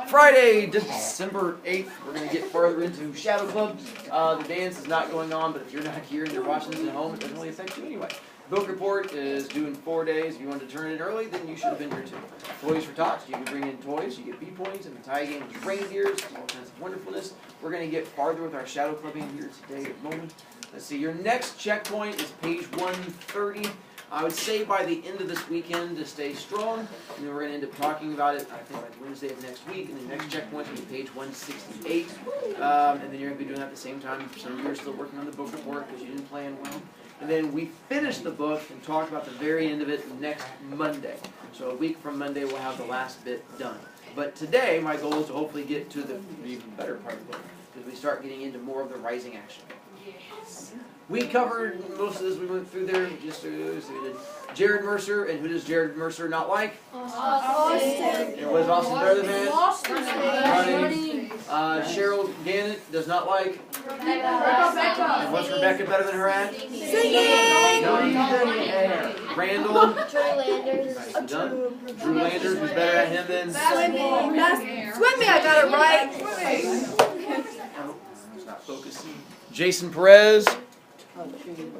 Friday, December 8th, we're going to get farther into Shadow Club. The dance is not going on, but if you're not here and you're watching this at home, it doesn't really affect you anyway. Book report is due in 4 days. If you wanted to turn it in early, then you should have been here too. Toys for Tots. You can bring in toys. You get B-points, and the tie game is reindeers, all kinds of wonderfulness. We're going to get farther with our Shadow Clubbing here today at the moment. Let's see, your next checkpoint is page 130. I would say by the end of this weekend to stay strong, and then we're going to end up talking about it, I think, like Wednesday of next week, and the next checkpoint will be page 168, and then you're going to be doing that at the same time. Some of you are still working on the book report because you didn't plan well. And then we finish the book and talk about the very end of it next Monday. So a week from Monday, we'll have the last bit done. But today, my goal is to hopefully get to the even better part of the book, because we start getting into more of the rising action. We covered most of this. We went through there. Just so we did Jared Mercer, and who does Jared Mercer not like? Austin. And was Austin better than that? Austin. Cheryl Gannett does not like. Rebecca. And what's Rebecca better than her at? Singing. Randall. Drew Landers. Done. Drew Landers was better at him than. Swimming, I got it right. It's not focusing. Jason Perez.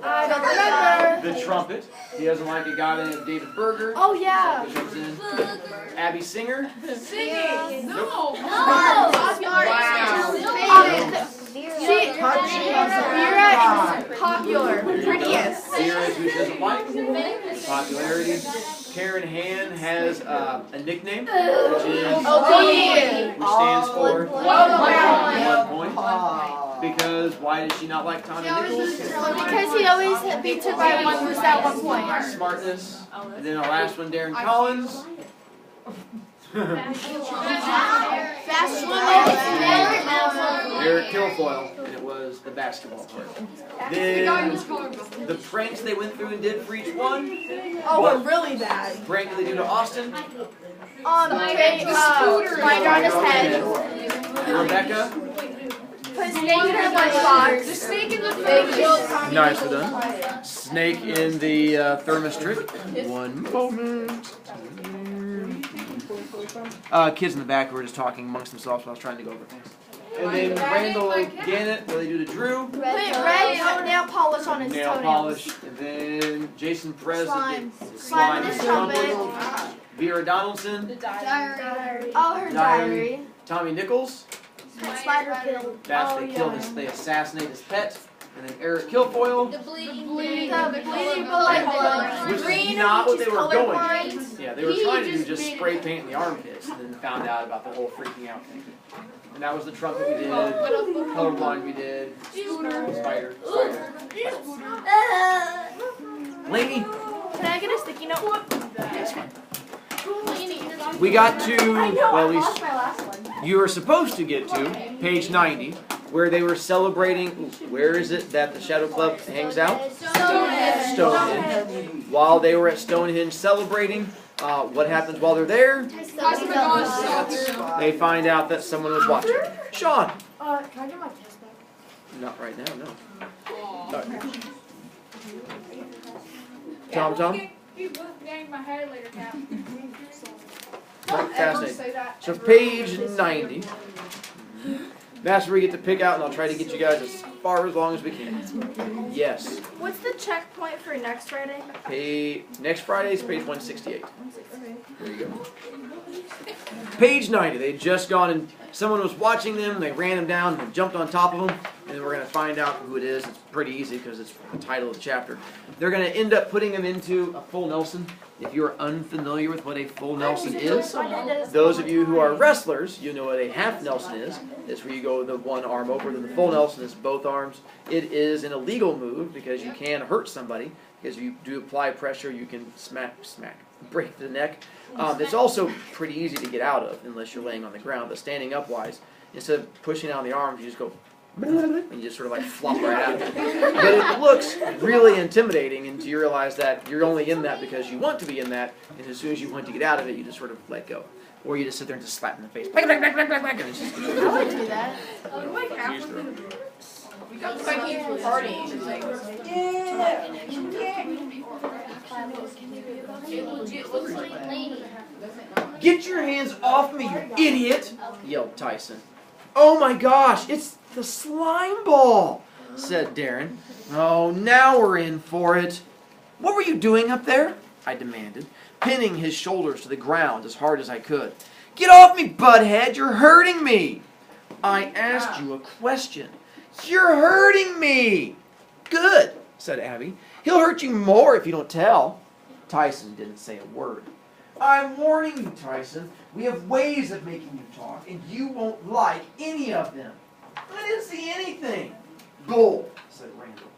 I don't remember. The trumpet. He doesn't like a guy named David Berger. Oh, yeah. Abby Singer. Singing. Nope. Vera popular. Prettiest. Vera is who she doesn't like. Popularity. Karen Han has a nickname, which stands for 1 point. Because why does she not like Tommy Nichols? Because he always beats her by one was at 1 point. Smartness. And then our last one, Darren Collins. Fast swimming. Eric Kilfoyle, and it was the basketball part. Then the pranks they went through and did for each one. Oh, we're really bad. Prank did they do to Austin? Spider on his head. Rebecca. Put snake in her lunchbox. The snake in the face. Nicely done. Snake in the thermos trick. 1 moment. Kids in the back were just talking amongst themselves while I was trying to go over things. And then Randall Gannett, what do they do to Drew? Put red nail polish on his Nail toenails. polish. And then Jason Perez. Slime Did his trumpet. Vera Donaldson. Oh, her diary. Tommy Nichols. Spider killed. That's they killed his, they assassinate his pet. And then Eric Kilfoyle. The bleeding blood. Which is not what they were going. Yeah, they were trying to do just spray paint in the armpits, and then found out about the whole freaking out thing. And that was the trumpet we did, colorblind we did, spider. Laney. Can I get a sticky note? That's fine. We got to, well, at least my last one. you were supposed to get to page 90, where they were celebrating. Where is it that the Shadow Club hangs out? Stonehenge. While they were at Stonehenge celebrating, what happens while they're there? They find out that someone was watching. Sean. Can I get my test back? Not right now, no. Tom. Fascinating. So page 90. That's where we get to pick out, and I'll try to get you guys as far as long as we can. Yes. What's the checkpoint for next Friday? Next Friday is page 168. There you go. Page 90. They had just gone and someone was watching them. They ran them down and jumped on top of them. And we're going to find out who it is. It's pretty easy because it's the title of the chapter. They're going to end up putting them into a full Nelson. If you're unfamiliar with what a full Nelson is, those of you who are wrestlers, you know what a half Nelson is. It's where you go the one arm over, then the full Nelson is both arms. It is an illegal move because you can hurt somebody. Because if you do apply pressure, you can break the neck. It's also pretty easy to get out of unless you're laying on the ground. But standing up wise, instead of pushing out the arms, you just go and you just sort of like flop right out. But it looks really intimidating until you realize that you're only in that because you want to be in that, and as soon as you want to get out of it, you just sort of let go. Or you just sit there and just slap in the face. And it's just, I would do that. You got Vikings for party. Yeah. It legit looks like that. Get your hands off me, you idiot! Yelled Tyson. Oh my gosh, it's the slime ball, said Darren. Oh, now we're in for it. What were you doing up there? I demanded, pinning his shoulders to the ground as hard as I could. Get off me, butthead! You're hurting me! I asked you a question. You're hurting me! Good, said Abby. He'll hurt you more if you don't tell. Tyson didn't say a word. I'm warning you, Tyson. We have ways of making you talk, and you won't like any of them. I didn't see anything. Bull, said Randall.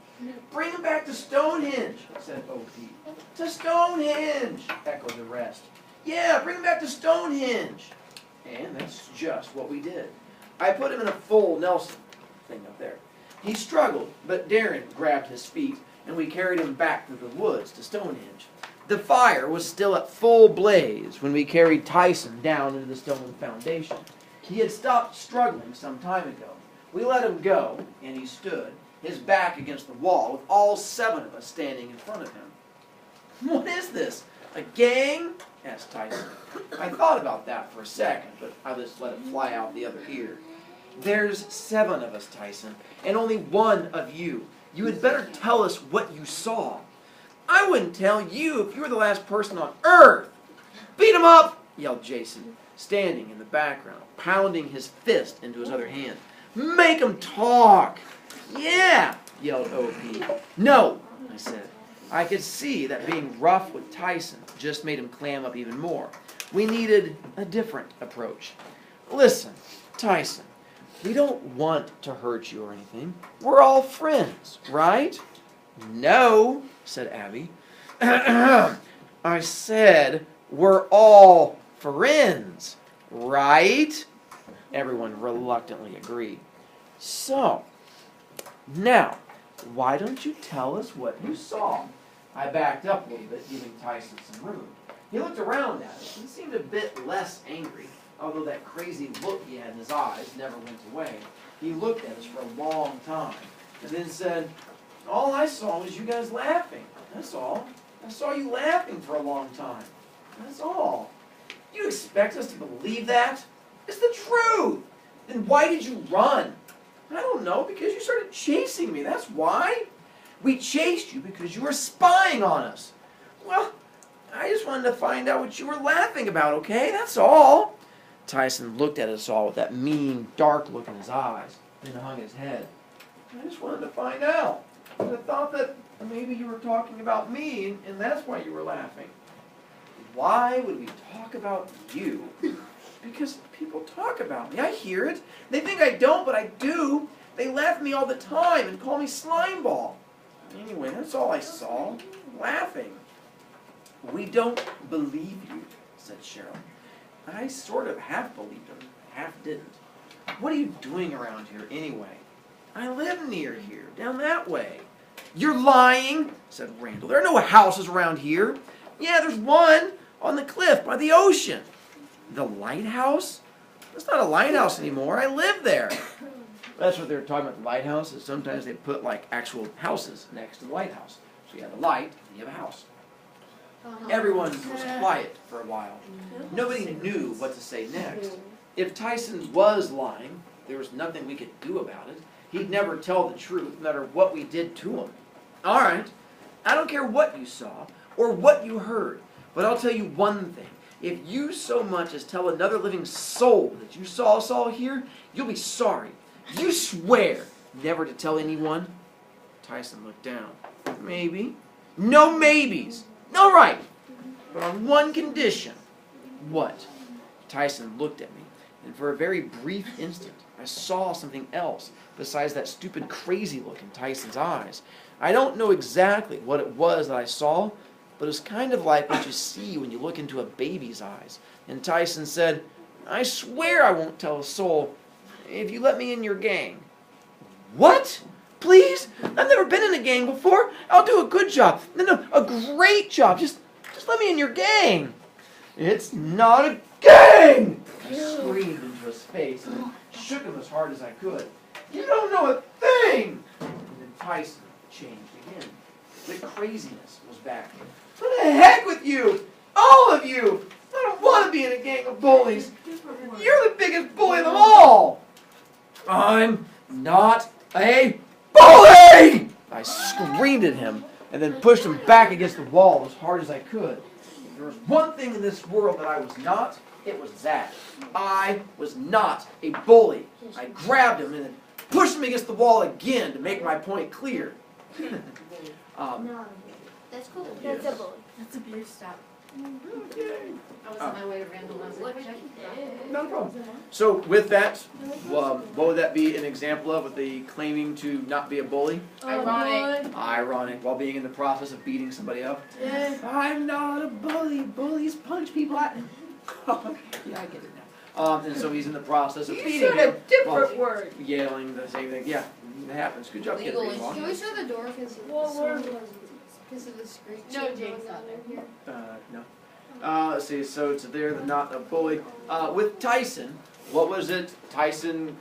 Bring him back to Stonehenge, said O.P. To Stonehenge, echoed the rest. Yeah, bring him back to Stonehenge. And that's just what we did. I put him in a full Nelson thing up there. He struggled, but Darren grabbed his feet, and we carried him back through the woods to Stonehenge. The fire was still at full blaze when we carried Tyson down into the stone foundation. He had stopped struggling some time ago. We let him go, and he stood, his back against the wall, with all 7 of us standing in front of him. What is this? A gang? Asked Tyson. I thought about that for a second, but I just let it fly out the other ear. There's 7 of us, Tyson, and only 1 of you. You had better tell us what you saw. I wouldn't tell you if you were the last person on Earth. Beat him up, yelled Jason, standing in the background, pounding his fist into his other hand. Make him talk. Yeah, yelled O.P. No, I said. I could see that being rough with Tyson just made him clam up even more. We needed a different approach. Listen, Tyson, we don't want to hurt you or anything. We're all friends, right? No, said Abby. I said we're all friends, right? Everyone reluctantly agreed. So, now, why don't you tell us what you saw? I backed up a little bit, giving Tyson some room. He looked around at us and seemed a bit less angry, although that crazy look he had in his eyes never went away. He looked at us for a long time, and then said, all I saw was you guys laughing. That's all. I saw you laughing for a long time. That's all. You expect us to believe that? It's the truth. Then why did you run? I don't know, because you started chasing me. That's why. We chased you because you were spying on us. Well, I just wanted to find out what you were laughing about, okay? That's all. Tyson looked at us all with that mean, dark look in his eyes, then hung his head. I just wanted to find out. I thought that maybe you were talking about me, and that's why you were laughing. Why would we talk about you? Because people talk about me. I hear it. They think I don't, but I do. They laugh at me all the time and call me Slimeball. Anyway, that's all I saw. Laughing. We don't believe you, said Cheryl. I sort of half believed him, half didn't. What are you doing around here anyway? I live near here, down that way. You're lying, said Randall. There are no houses around here. Yeah, there's one on the cliff by the ocean. The lighthouse? It's not a lighthouse anymore. I live there. That's what they were talking about, the lighthouse, is sometimes they put like actual houses next to the lighthouse. So you have a light and you have a house. Everyone was quiet for a while. Nobody knew what to say next. If Tyson was lying, there was nothing we could do about it. He'd never tell the truth, no matter what we did to him. All right, I don't care what you saw or what you heard, but I'll tell you one thing. If you so much as tell another living soul that you saw us all here, you'll be sorry. You swear never to tell anyone? Tyson looked down. Maybe. No maybes. All right, but on one condition. What? Tyson looked at me, and for a very brief instant, I saw something else besides that stupid crazy look in Tyson's eyes. I don't know exactly what it was that I saw, but it was kind of like what you see when you look into a baby's eyes. And Tyson said, I swear I won't tell a soul if you let me in your gang. What? Please? I've never been in a gang before. I'll do a good job. No, a great job. Just let me in your gang. It's not a gang! I screamed into his face and shook him as hard as I could. You don't know a thing! Tyson changed again. The craziness was back. What the heck with you? All of you! I don't want to be in a gang of bullies. You're the biggest bully of them all! I'm not a bully! I screamed at him and then pushed him back against the wall as hard as I could. If there was one thing in this world that I was not, it was that. I was not a bully. I grabbed him and then pushed him against the wall again to make my point clear. That's cool. That's a bully. That's a big stop. Okay. I was on my way to Randall. I was like, Not a problem. So with that, what would that be an example of with the claiming to not be a bully? ironic. Ironic, while being in the process of beating somebody up. I'm not a bully. Bullies punch people out. Yeah, I get it now. And so he's in the process of beating You said him. a different word. Yelling the same thing. Yeah, it happens. Good job, kid. Can we shut the door because of the screech? No, Jake's not there. No. Let's see, so it's there, the not a bully. With Tyson, what was it? Tyson,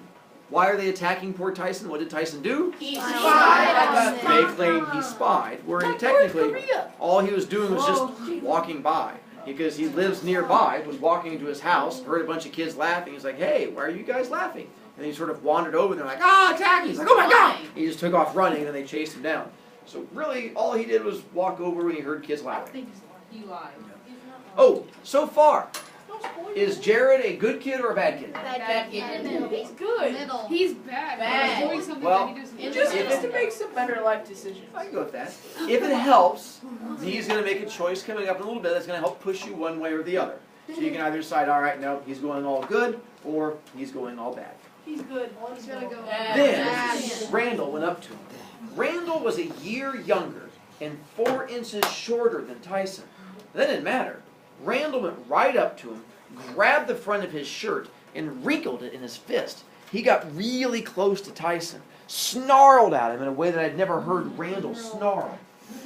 why are they attacking poor Tyson? What did Tyson do? He spied. They claim he spied, where technically all he was doing was just walking by. Because he lives nearby, was walking into his house, heard a bunch of kids laughing. He's like, hey, why are you guys laughing? And he sort of wandered over and they're like, ah, attack me. He's like, oh my God! He just took off running and then they chased him down. So really, all he did was walk over when he heard kids laughing. He lied. Oh, so far, is Jared a good kid or a bad kid? Bad kid. He's good. Middle. He's bad. He's doing something Well, that he doesn't He do. just needs to make some better life decisions. I can go with that. If it helps, he's going to make a choice coming up in a little bit that's going to help push you one way or the other. So you can either decide, all right, no, he's going all good, or he's going all bad. He's good. He's gonna go. Then Randall went up to him. Randall was a year younger and 4 inches shorter than Tyson. That didn't matter. Randall went right up to him, grabbed the front of his shirt, and wrinkled it in his fist. He got really close to Tyson, snarled at him in a way that I'd never heard Randall snarl.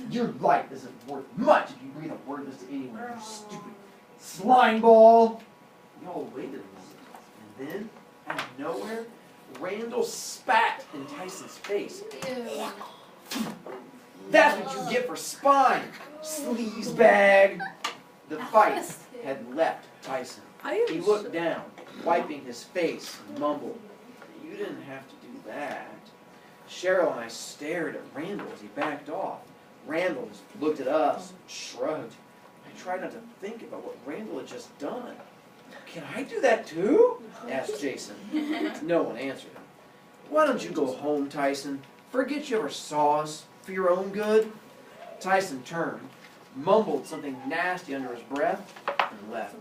Your life isn't worth much if you breathe a word this to anyone, you stupid slime ball. We all waited a moment, and then, out of nowhere, Randall spat in Tyson's face. That's what you get for spying, sleaze bag. The fight had left Tyson. He looked down, wiping his face, and mumbled, "You didn't have to do that." Cheryl and I stared at Randall as he backed off. Randall just looked at us and shrugged. I tried not to think about what Randall had just done. "Can I do that too?" asked Jason. No one answered him. "Why don't you go home, Tyson? Forget you ever saw us, for your own good." Tyson turned, mumbled something nasty under his breath, and left.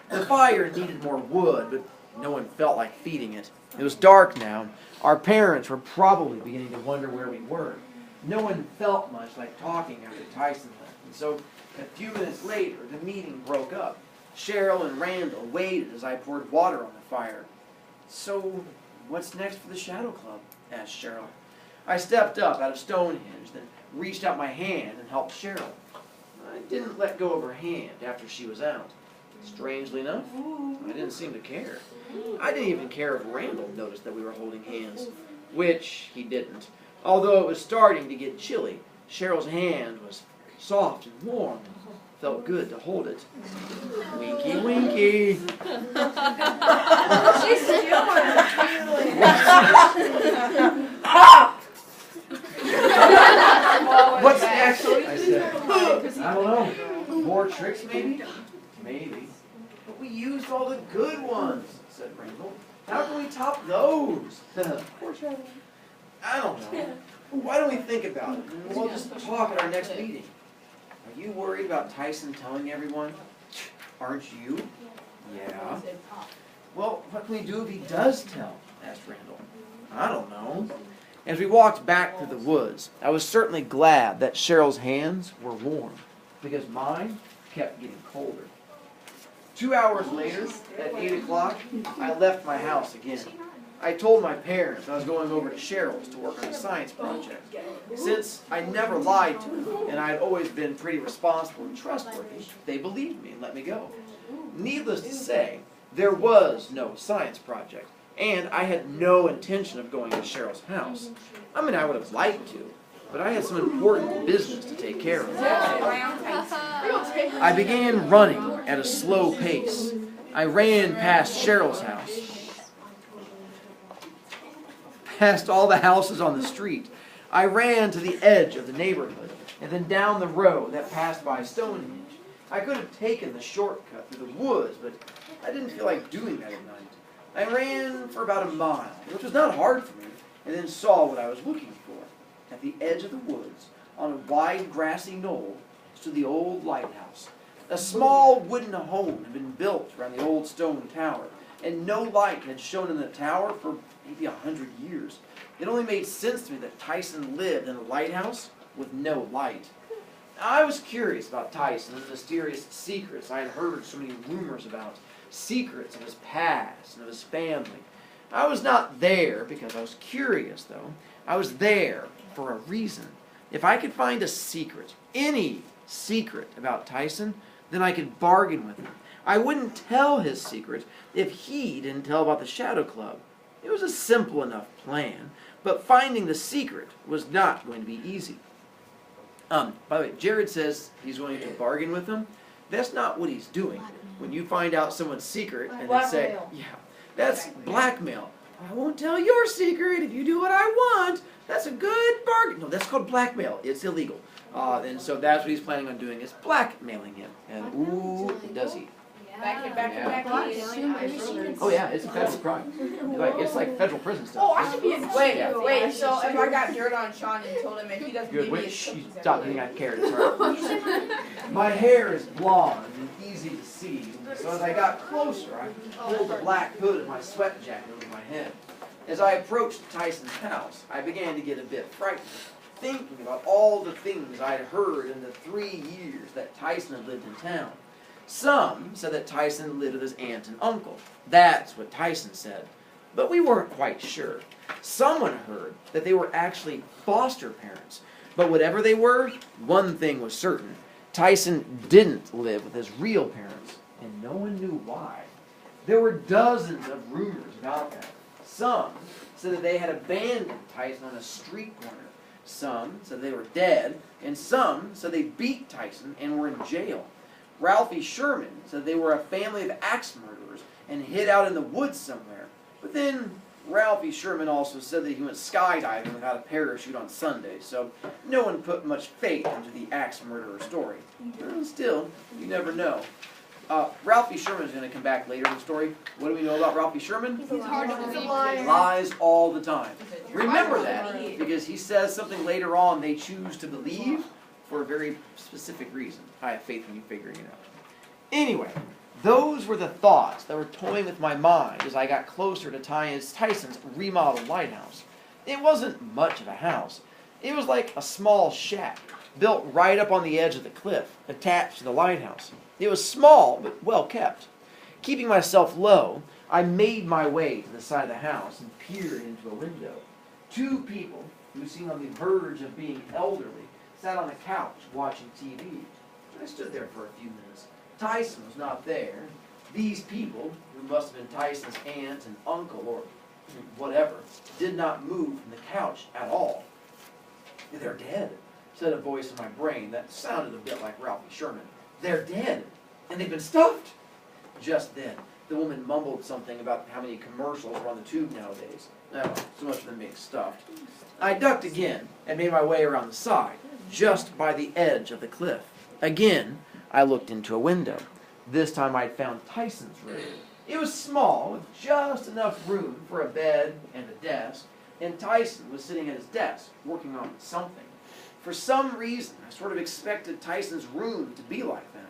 The fire needed more wood, but no one felt like feeding it. It was dark now. Our parents were probably beginning to wonder where we were. No one felt much like talking after Tyson left, and so a few minutes later, the meeting broke up. Cheryl and Randall waited as I poured water on the fire. "So, what's next for the Shadow Club?" asked Cheryl. I stepped up out of Stonehenge, then reached out my hand and helped Cheryl. I didn't let go of her hand after she was out. Strangely enough, I didn't seem to care. I didn't even care if Randall noticed that we were holding hands, which he didn't. Although it was starting to get chilly, Cheryl's hand was soft and warm. Felt good to hold it. Winky, winky. She's What's next? I said. I don't know. More tricks, maybe? Maybe. But we used all the good ones, said Randall. How can we top those? I don't know. Why don't we think about it? And we'll just talk at our next meeting. Are you worried about Tyson telling everyone? Aren't you? Yeah. Well, what can we do if he does tell? Asked Randall. I don't know. As we walked back through the woods, I was certainly glad that Cheryl's hands were warm, because mine kept getting colder. 2 hours later, at 8 o'clock, I left my house again. I told my parents I was going over to Cheryl's to work on a science project. Since I never lied to them, and I had always been pretty responsible and trustworthy, they believed me and let me go. Needless to say, there was no science project. And I had no intention of going to Cheryl's house. I mean, I would have liked to, but I had some important business to take care of. I began running at a slow pace. I ran past Cheryl's house, past all the houses on the street. I ran to the edge of the neighborhood, and then down the road that passed by Stonehenge. I could have taken the shortcut through the woods, but I didn't feel like doing that at night. I ran for about a mile, which was not hard for me, and then saw what I was looking for. At the edge of the woods, on a wide grassy knoll, stood the old lighthouse. A small wooden home had been built around the old stone tower, and no light had shone in the tower for maybe 100 years. It only made sense to me that Tyson lived in a lighthouse with no light. I was curious about Tyson and the mysterious secrets I had heard so many rumors about. Secrets of his past and of his family. I was not there because I was curious, though. I was there for a reason. If I could find a secret, any secret about Tyson, then I could bargain with him. I wouldn't tell his secret if he didn't tell about the Shadow Club. It was a simple enough plan, but finding the secret was not going to be easy. By the way, Jared says he's going to bargain with him. That's not what he's doing. When you find out someone's secret and then say, yeah, that's blackmail. I won't tell your secret if you do what I want. That's a good bargain. No, that's called blackmail. It's illegal. And so that's what he's planning on doing, is blackmailing him. And ooh, does he? Back. Oh yeah, it's a federal crime. It's like federal prison stuff. Oh, I should be in. Wait. So if I got dirt on Sean and told him if he doesn't Good. give me Wait, his shh, cookies, stop thinking I cared. It's all right. My hair is blonde and easy to see, so as I got closer, I pulled the black hood of my sweat jacket over my head. As I approached Tyson's house, I began to get a bit frightened, thinking about all the things I'd heard in the 3 years that Tyson had lived in town. Some said that Tyson lived with his aunt and uncle. That's what Tyson said. But we weren't quite sure. Someone heard that they were actually foster parents. But whatever they were, one thing was certain. Tyson didn't live with his real parents, and no one knew why. There were dozens of rumors about that. Some said that they had abandoned Tyson on a street corner. Some said they were dead, and some said they beat Tyson and were in jail. Ralphie Sherman said they were a family of axe murderers and hid out in the woods somewhere. But then Ralphie Sherman also said that he went skydiving without a parachute on Sunday, so no one put much faith into the axe murderer story. Still, you never know. Ralphie Sherman is going to come back later in the story. What do we know about Ralphie Sherman? He's hard to believe. Lies all the time. Remember that, because he says something later on they choose to believe for a very specific reason. I have faith in you figuring it out. Anyway, those were the thoughts that were toying with my mind as I got closer to Tyson's remodeled lighthouse. It wasn't much of a house. It was like a small shack built right up on the edge of the cliff, attached to the lighthouse. It was small, but well kept. Keeping myself low, I made my way to the side of the house and peered into a window. 2 people, who seemed on the verge of being elderly, sat on a couch watching TV. I stood there for a few minutes. Tyson was not there. These people, who must have been Tyson's aunt and uncle or whatever, did not move from the couch at all. They're dead, said a voice in my brain that sounded a bit like Ralphie Sherman. They're dead, and they've been stuffed. Just then, the woman mumbled something about how many commercials are on the tube nowadays. Oh, so much for them being stuffed. I ducked again and made my way around the side, just by the edge of the cliff. Again, I looked into a window. This time I'd found Tyson's room. It was small, with just enough room for a bed and a desk, and Tyson was sitting at his desk, working on something. For some reason, I sort of expected Tyson's room to be like that.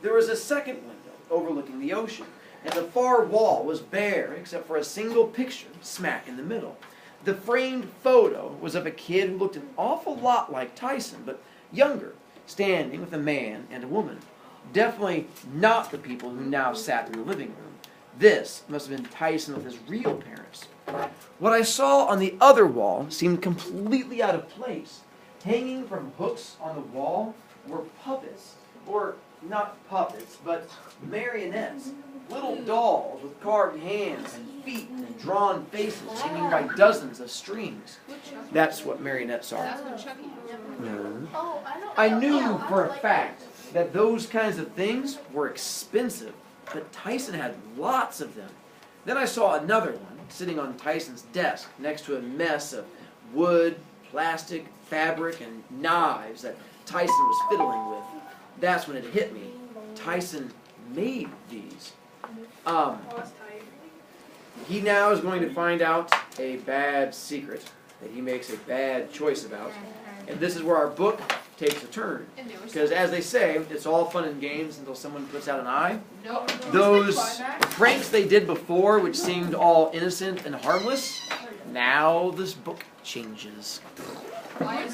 There was a second window overlooking the ocean, and the far wall was bare except for a single picture smack in the middle. The framed photo was of a kid who looked an awful lot like Tyson, but younger, standing with a man and a woman. Definitely not the people who now sat in the living room. This must have been Tyson with his real parents. What I saw on the other wall seemed completely out of place. Hanging from hooks on the wall were puppets, or not puppets, but marionettes. little dolls with carved hands and feet and drawn faces hanging by dozens of strings. That's what marionettes are. That's what Chucky is. No. Oh, I knew for a fact that those kinds of things were expensive, but Tyson had lots of them. Then I saw another one sitting on Tyson's desk next to a mess of wood, plastic, fabric, and knives that Tyson was fiddling with. That's when it hit me. Tyson made these. He now is going to find out a bad secret that he makes a bad choice about. And this is where our book takes a turn. Because as they say, it's all fun and games until someone puts out an eye. Nope. Those pranks they did before, which seemed all innocent and harmless, now this book changes. Why is